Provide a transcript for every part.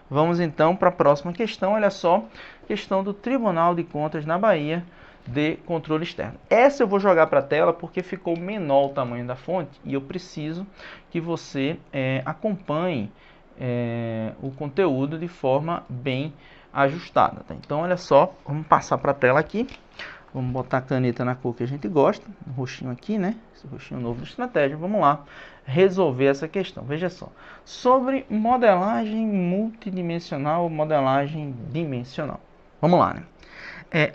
Vamos então para a próxima questão. Olha só, questão do Tribunal de Contas na Bahia de controle externo. Essa eu vou jogar para a tela porque ficou menor o tamanho da fonte e eu preciso que você acompanhe o conteúdo de forma bem ajustada. Tá? Então, olha só, vamos passar para a tela aqui. Vamos botar a caneta na cor que a gente gosta, um roxinho aqui, né? Esse roxinho novo da estratégia. Vamos lá resolver essa questão. Veja só, sobre modelagem multidimensional ou modelagem dimensional. Vamos lá, né?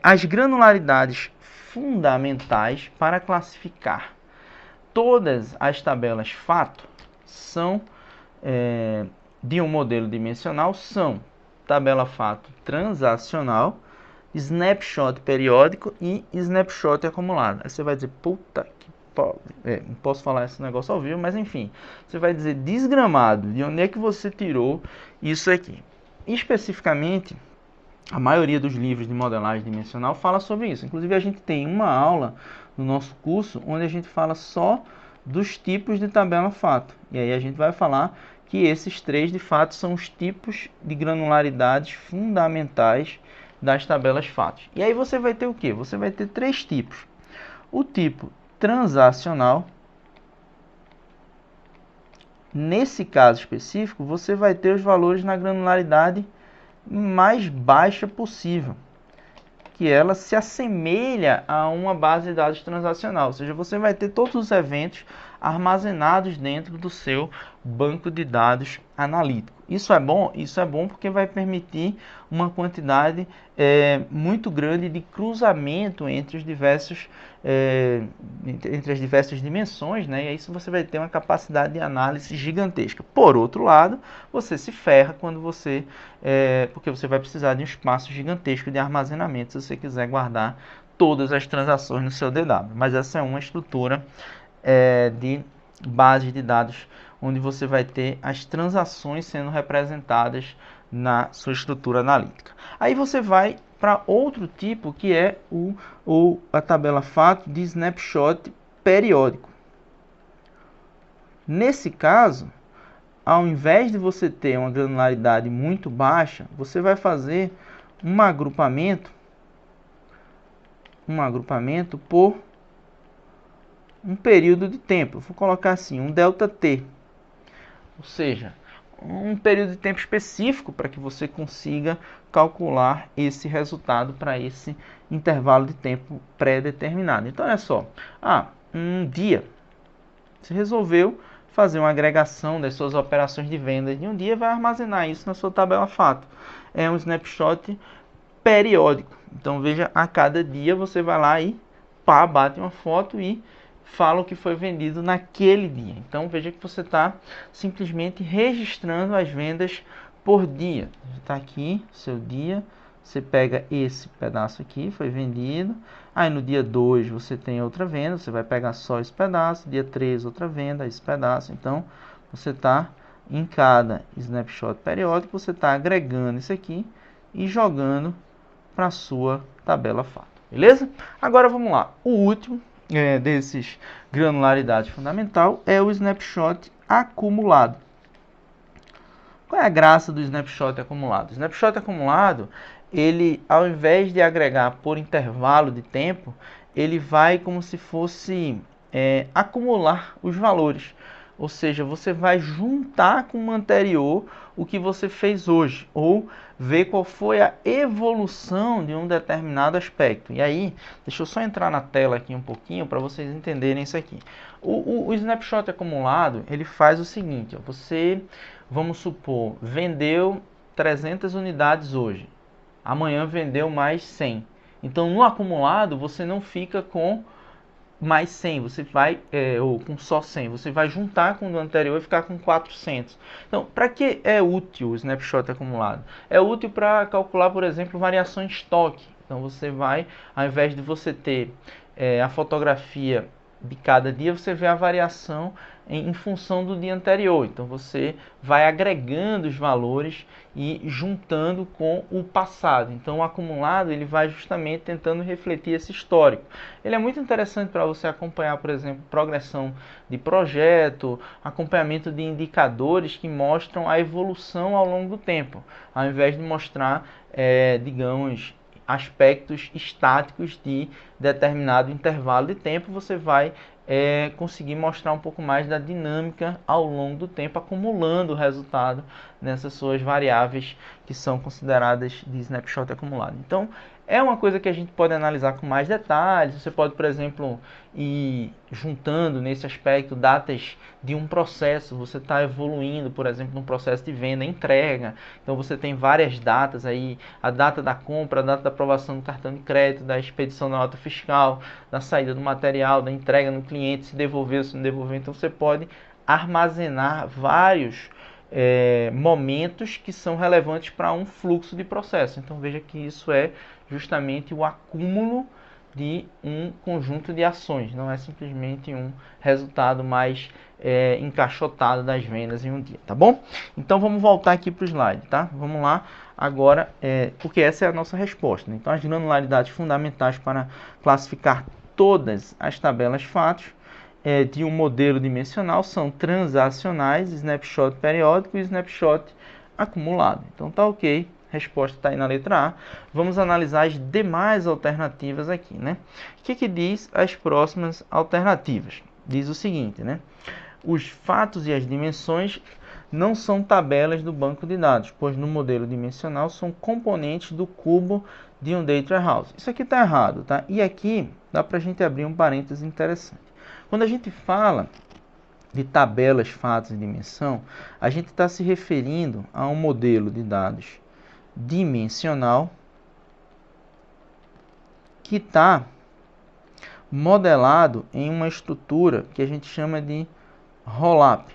As granularidades fundamentais para classificar todas as tabelas fato são de um modelo dimensional são tabela fato transacional, snapshot periódico e snapshot acumulado. Aí você vai dizer, puta que pobre. Não posso falar esse negócio ao vivo, mas enfim. Você vai dizer, desgramado, de onde é que você tirou isso aqui? Especificamente, a maioria dos livros de modelagem dimensional fala sobre isso. Inclusive, a gente tem uma aula no nosso curso onde a gente fala só dos tipos de tabela fato. E aí a gente vai falar que esses três, de fato, são os tipos de granularidades fundamentais das tabelas fatos. E aí você vai ter o quê? Você vai ter três tipos. O tipo transacional. Nesse caso específico, você vai ter os valores na granularidade mais baixa possível, que ela se assemelha a uma base de dados transacional, ou seja, você vai ter todos os eventos armazenados dentro do seu banco de dados analítico. Isso é bom? Isso é bom porque vai permitir uma quantidade muito grande de cruzamento entre os diversos entre as diversas dimensões, né? E aí você vai ter uma capacidade de análise gigantesca. Por outro lado, você se ferra quando você porque você vai precisar de um espaço gigantesco de armazenamento se você quiser guardar todas as transações no seu DW. Mas essa é uma estrutura de base de dados onde você vai ter as transações sendo representadas na sua estrutura analítica. Aí você vai para outro tipo que é a tabela fato de snapshot periódico. Nesse caso, ao invés de você ter uma granularidade muito baixa, você vai fazer um agrupamento por um período de tempo. Eu vou colocar assim, um ΔT. Ou seja, um período de tempo específico para que você consiga calcular esse resultado para esse intervalo de tempo pré-determinado. Então, olha só. Um dia. Você resolveu fazer uma agregação das suas operações de vendas de um dia e vai armazenar isso na sua tabela fato. É um snapshot periódico. Então, veja, a cada dia você vai lá e bate uma foto e fala o que foi vendido naquele dia. Então, veja que você está simplesmente registrando as vendas por dia. Está aqui, seu dia. Você pega esse pedaço aqui, foi vendido. Aí no dia 2 você tem outra venda, você vai pegar só esse pedaço. Dia 3 outra venda, esse pedaço. Então, você está em cada snapshot periódico, você está agregando isso aqui e jogando para a sua tabela fato. Beleza? Agora vamos lá. O último desses granularidade fundamental é o snapshot acumulado. Qual é a graça do snapshot acumulado? O snapshot acumulado, ele, ao invés de agregar por intervalo de tempo, ele vai como se fosse acumular os valores. Ou seja, você vai juntar com o anterior o que você fez hoje, ou ver qual foi a evolução de um determinado aspecto. E aí, deixa eu só entrar na tela aqui um pouquinho para vocês entenderem isso aqui. O snapshot acumulado, ele faz o seguinte, ó, você, vamos supor, vendeu 300 unidades hoje, amanhã vendeu mais 100. Então, no acumulado, você não fica com mais 100, você vai, ou com só 100, você vai juntar com o do anterior e ficar com 400. Então, para que é útil o snapshot acumulado? É útil para calcular, por exemplo, variações de estoque. Então, você vai, ao invés de você ter a fotografia de cada dia, você vê a variação em função do dia anterior. Então você vai agregando os valores e juntando com o passado. Então o acumulado ele vai justamente tentando refletir esse histórico. Ele é muito interessante para você acompanhar, por exemplo, progressão de projeto, acompanhamento de indicadores que mostram a evolução ao longo do tempo, ao invés de mostrar, digamos, aspectos estáticos de determinado intervalo de tempo. Você vai conseguir mostrar um pouco mais da dinâmica ao longo do tempo, acumulando o resultado nessas suas variáveis que são consideradas de snapshot acumulado. Então, é uma coisa que a gente pode analisar com mais detalhes. Você pode, por exemplo, ir juntando nesse aspecto datas de um processo. Você está evoluindo, por exemplo, num processo de venda, entrega. Então você tem várias datas aí, a data da compra, a data da aprovação do cartão de crédito, da expedição da nota fiscal, da saída do material, da entrega no cliente, se devolveu, se não devolveu. Então você pode armazenar vários momentos que são relevantes para um fluxo de processo. Então veja que isso é justamente o acúmulo de um conjunto de ações, não é simplesmente um resultado mais encaixotado das vendas em um dia, tá bom? Então vamos voltar aqui para o slide, tá? Vamos lá agora, porque essa é a nossa resposta, né? Então as granularidades fundamentais para classificar todas as tabelas fatos de um modelo dimensional são transacionais, snapshot periódico e snapshot acumulado. Então tá ok, resposta está aí na letra A. Vamos analisar as demais alternativas aqui, né? O que diz as próximas alternativas? Diz o seguinte, né? Os fatos e as dimensões não são tabelas do banco de dados, pois no modelo dimensional são componentes do cubo de um data warehouse. Isso aqui está errado, tá? E aqui dá para a gente abrir um parênteses interessante. Quando a gente fala de tabelas, fatos e dimensão, a gente está se referindo a um modelo de dados dimensional que está modelado em uma estrutura que a gente chama de roll-up,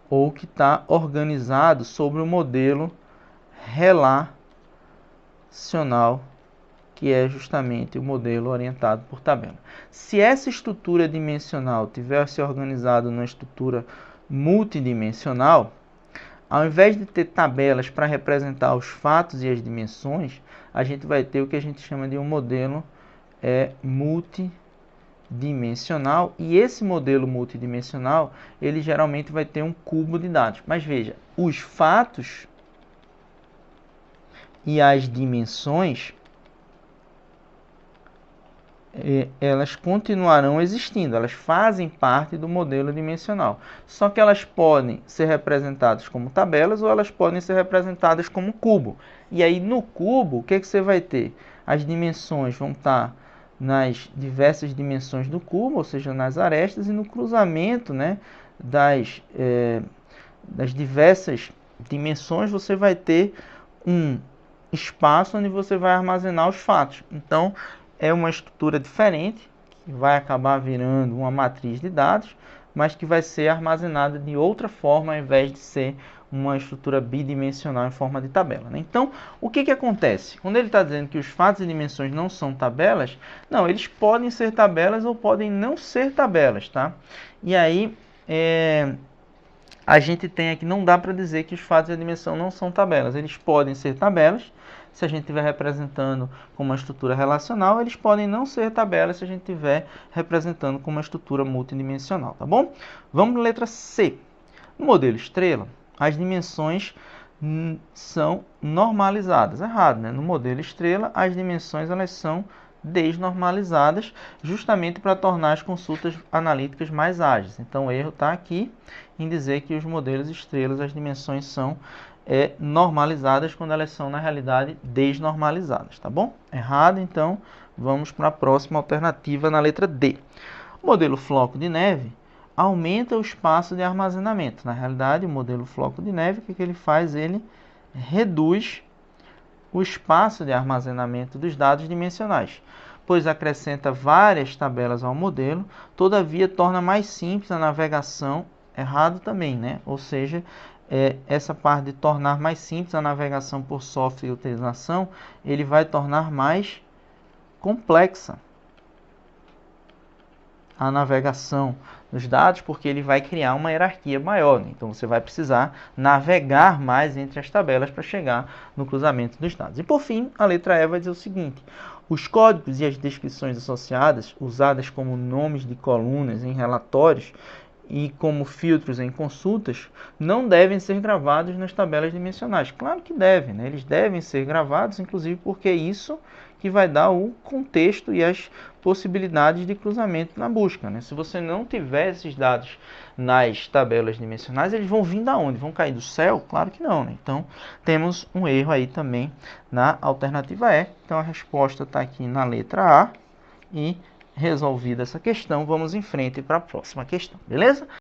ou que está organizado sobre o modelo relacional, que é justamente o modelo orientado por tabela. Se essa estrutura dimensional tivesse organizado numa estrutura multidimensional, ao invés de ter tabelas para representar os fatos e as dimensões, a gente vai ter o que a gente chama de um modelo multidimensional. E esse modelo multidimensional, ele geralmente vai ter um cubo de dados. Mas veja, os fatos e as dimensões, elas continuarão existindo, elas fazem parte do modelo dimensional. Só que elas podem ser representadas como tabelas ou elas podem ser representadas como cubo. E aí no cubo, o que você vai ter? As dimensões vão estar nas diversas dimensões do cubo, ou seja, nas arestas, e no cruzamento, né, das diversas dimensões você vai ter um espaço onde você vai armazenar os fatos. Então, é uma estrutura diferente, que vai acabar virando uma matriz de dados, mas que vai ser armazenada de outra forma, ao invés de ser uma estrutura bidimensional em forma de tabela, né? Então, o que acontece? Quando ele está dizendo que os fatos e dimensões não são tabelas, não, eles podem ser tabelas ou podem não ser tabelas, tá? E aí, a gente tem aqui, não dá para dizer que os fatos e a dimensão não são tabelas. Eles podem ser tabelas, se a gente estiver representando com uma estrutura relacional. Eles podem não ser tabelas se a gente estiver representando com uma estrutura multidimensional, tá bom? Vamos para a letra C. No modelo estrela, as dimensões são normalizadas. Errado, né? No modelo estrela, as dimensões elas são desnormalizadas, justamente para tornar as consultas analíticas mais ágeis. Então o erro está aqui em dizer que os modelos estrelas, as dimensões são normalizadas quando elas são na realidade desnormalizadas, tá bom? Errado, então vamos para a próxima alternativa na letra D. O modelo floco de neve aumenta o espaço de armazenamento. Na realidade, o modelo floco de neve, o que ele faz? Ele reduz o espaço de armazenamento dos dados dimensionais, pois acrescenta várias tabelas ao modelo, todavia torna mais simples a navegação. Errado também, né? Ou seja, essa parte de tornar mais simples a navegação por software e utilização, ele vai tornar mais complexa a navegação dos dados, porque ele vai criar uma hierarquia maior, né? Então você vai precisar navegar mais entre as tabelas para chegar no cruzamento dos dados. E por fim, a letra E vai dizer o seguinte: os códigos e as descrições associadas, usadas como nomes de colunas em relatórios e como filtros em consultas, não devem ser gravados nas tabelas dimensionais. Claro que devem, né? Eles devem ser gravados, inclusive porque é isso que vai dar o contexto e as possibilidades de cruzamento na busca, né? Se você não tiver esses dados nas tabelas dimensionais, eles vão vir da onde? Vão cair do céu? Claro que não, né? Então, temos um erro aí também na alternativa E. Então, a resposta está aqui na letra A e resolvida essa questão, vamos em frente para a próxima questão, beleza?